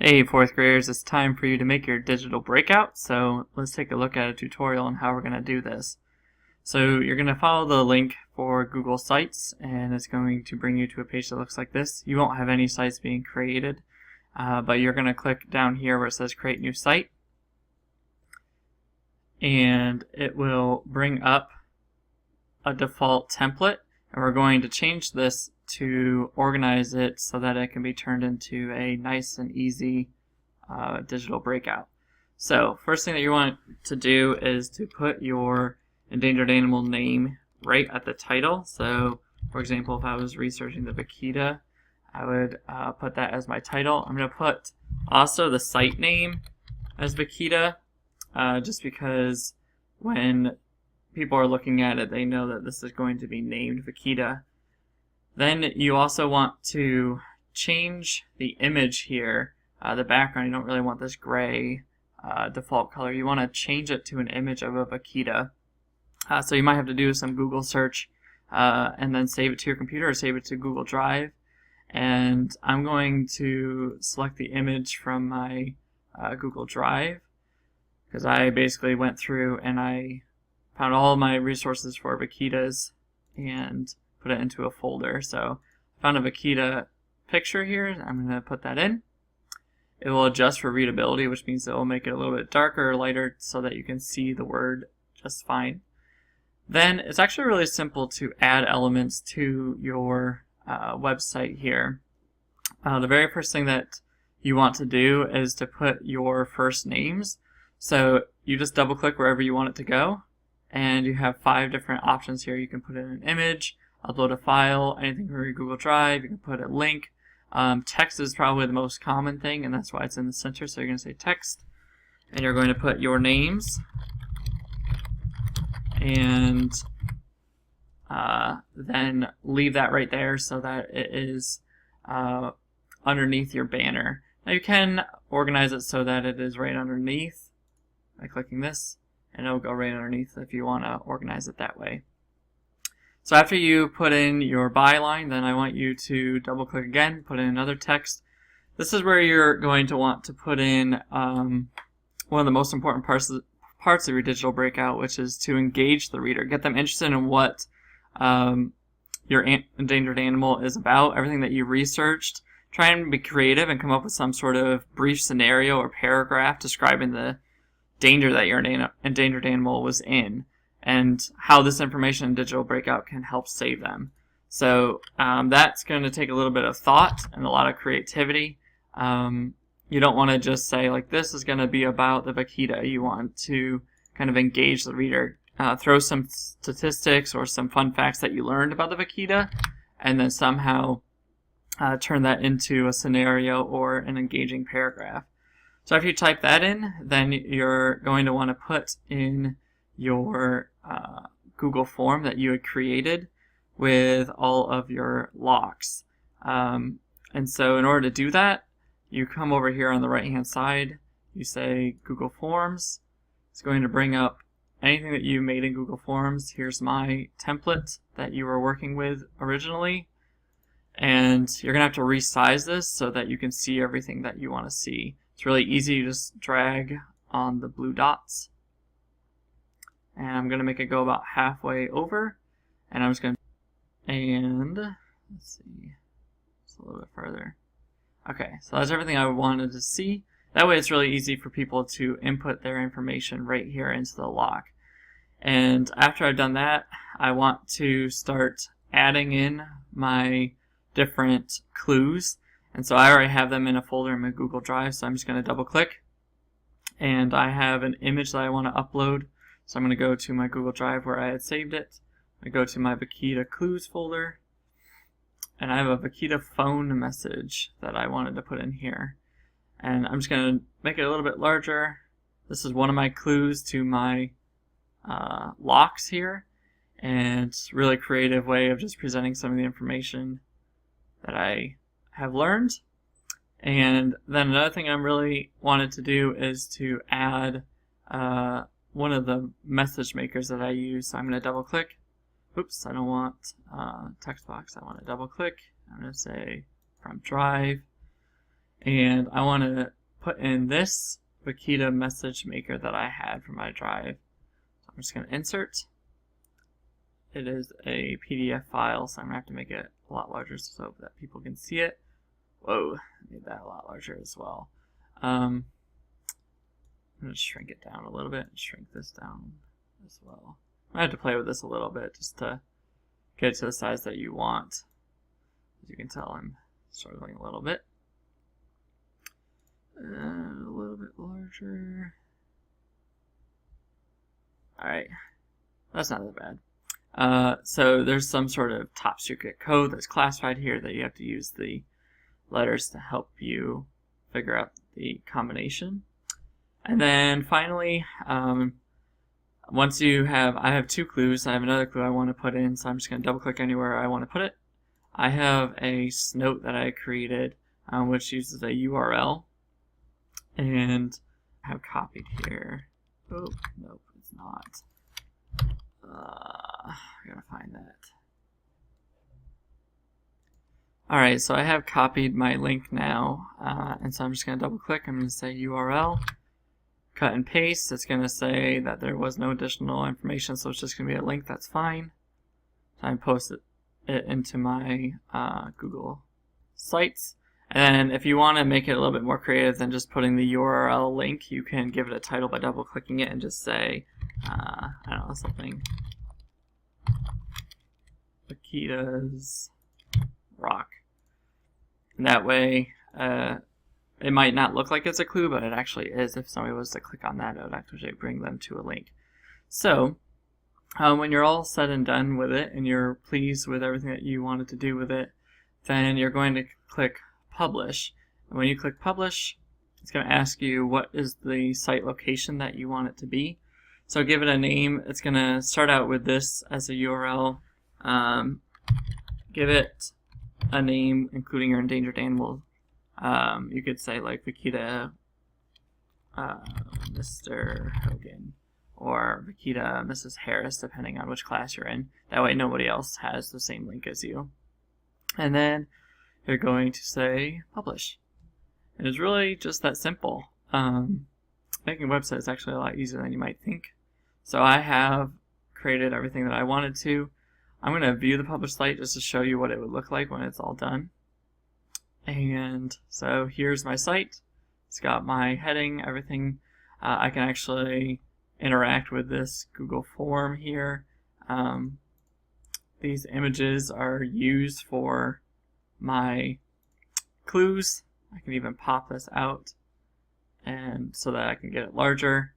Hey, fourth graders, it's time for you to make your digital breakout. So let's take a look at a tutorial on how we're going to do this. So you're going to follow the link for Google Sites, and it's going to bring you to a page that looks like this. You won't have any sites being created, but you're going to click down here where it says Create New Site, and it will bring up a default template, and we're going to change this to organize it so that it can be turned into a nice and easy digital breakout. So first thing that you want to do is to put your endangered animal name right at the title. So for example, if I was researching the vaquita, I would put that as my title. I'm going to put also the site name as vaquita, just because when people are looking at it, they know that this is going to be named vaquita. Then you also want to change the image here, the background. You don't really want this gray default color. You want to change it to an image of a vaquita. So you might have to do some Google search and then save it to your computer or save it to Google Drive. And I'm going to select the image from my Google Drive, because I basically went through and I found all my resources for vaquitas and put it into a folder. So I found a vaquita picture here. I'm going to put that in. It will adjust for readability, which means it will make it a little bit darker or lighter so that you can see the word just fine. Then it's actually really simple to add elements to your website here. The very first thing that you want to do is to put your first names. So you just double click wherever you want it to go, and you have 5 different options here. You can put in an image, upload a file, anything from your Google Drive. You can put a link. Text is probably the most common thing, and that's why it's in the center. So you're going to say text, and you're going to put your names, and then leave that right there so that it is underneath your banner. Now you can organize it so that it is right underneath by clicking this, and it'll go right underneath if you want to organize it that way. So after you put in your byline, then I want you to double click again, put in another text. This is where you're going to want to put in one of the most important parts of your digital breakout, which is to engage the reader, get them interested in what your endangered animal is about, everything that you researched. Try and be creative and come up with some sort of brief scenario or paragraph describing the danger that your endangered animal was in, and how this information in digital breakout can help save them. So that's going to take a little bit of thought and a lot of creativity. You don't want to just say, like, this is going to be about the vaquita. You want to kind of engage the reader. Throw some statistics or some fun facts that you learned about the vaquita, and then somehow turn that into a scenario or an engaging paragraph. So after you type that in, then you're going to want to put in your Google form that you had created with all of your locks. And so in order to do that, you come over here on the right hand side, you say Google Forms. It's going to bring up anything that you made in Google Forms. Here's my template that you were working with originally. And you're going to have to resize this so that you can see everything that you want to see. It's really easy. You just drag on the blue dots. And I'm going to make it go about halfway over. And I'm just going to, and let's see, just a little bit further. Okay, so that's everything I wanted to see. That way it's really easy for people to input their information right here into the lock. And after I've done that, I want to start adding in my different clues. And so I already have them in a folder in my Google Drive, so I'm just going to double click. And I have an image that I want to upload. So I'm going to go to my Google Drive where I had saved it. I go to my vaquita clues folder, and I have a vaquita phone message that I wanted to put in here. And I'm just going to make it a little bit larger. This is one of my clues to my locks here, and it's a really creative way of just presenting some of the information that I have learned. And then another thing I really wanted to do is to add one of the message makers that I use. So I'm going to double click. Oops, I don't want text box. I want to double click. I'm going to say from Drive. And I want to put in this Vaquita message maker that I had for my drive. So I'm just going to insert. It is a PDF file, so I'm going to have to make it a lot larger so that people can see it. Whoa, I made that a lot larger as well. I'm going to shrink it down a little bit and shrink this down as well. I have to play with this a little bit just to get it to the size that you want. As you can tell, I'm struggling a little bit. A little bit larger. Alright, that's not that bad. So there's some sort of top secret code that's classified here that you have to use the letters to help you figure out the combination. And then finally, once you have, I have 2 clues. I have another clue I want to put in, so I'm just going to double click anywhere I want to put it. I have a note that I created which uses a URL, and I have copied here. Oh, nope, it's not. I gotta find that. Alright, so I have copied my link now, and so I'm just going to double click. I'm going to say URL, cut and paste. It's going to say that there was no additional information, so it's just going to be a link. That's fine. So I post it into my Google Sites. And if you want to make it a little bit more creative than just putting the URL link, you can give it a title by double clicking it and just say, I don't know, something. Vaquita's Rock. And that way, it might not look like it's a clue, but it actually is. If somebody was to click on that, it would actually bring them to a link. So, when you're all said and done with it, and you're pleased with everything that you wanted to do with it, then you're going to click Publish. And when you click Publish, it's going to ask you what is the site location that you want it to be. So give it a name. It's going to start out with this as a URL. Give it a name, including your endangered animal. You could say like Vaquita Mr. Hogan, or Vaquita Mrs. Harris, depending on which class you're in. That way nobody else has the same link as you. And then you're going to say Publish. And it's really just that simple. Making a website is actually a lot easier than you might think. So I have created everything that I wanted to. I'm going to view the published site just to show you what it would look like when it's all done. And so here's my site. It's got my heading, everything. I can actually interact with this Google form here. These images are used for my clues. I can even pop this out and so that I can get it larger.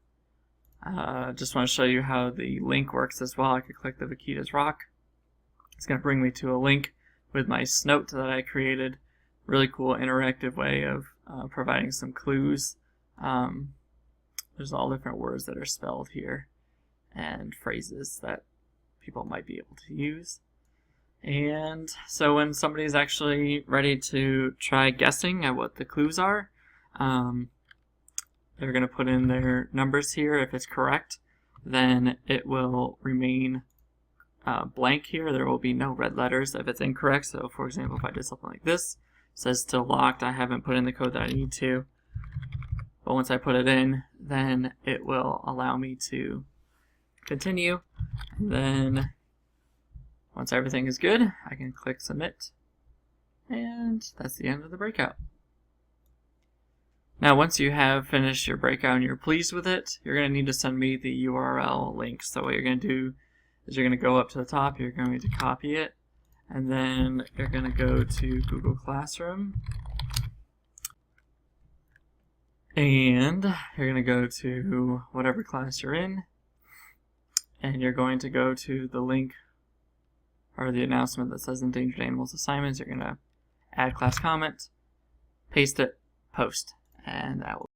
Just want to show you how the link works as well. I could click the Vaquita's Rock. It's going to bring me to a link with my snote that I created. Really cool interactive way of providing some clues. There's all different words that are spelled here and phrases that people might be able to use. And so when somebody's actually ready to try guessing at what the clues are, they're going to put in their numbers here. If it's correct, then it will remain blank here. There will be no red letters if it's incorrect. So for example, if I did something like this, it says still locked. I haven't put in the code that I need to. But once I put it in, then it will allow me to continue. And then once everything is good, I can click submit. And that's the end of the breakout. Now once you have finished your breakout and you're pleased with it, you're going to need to send me the URL link. So what you're going to do is you're going to go up to the top, you're going to copy it, and then you're going to go to Google Classroom. And you're going to go to whatever class you're in, and you're going to go to the link or the announcement that says Endangered Animals Assignments. You're going to add class comment, paste it, post, and that will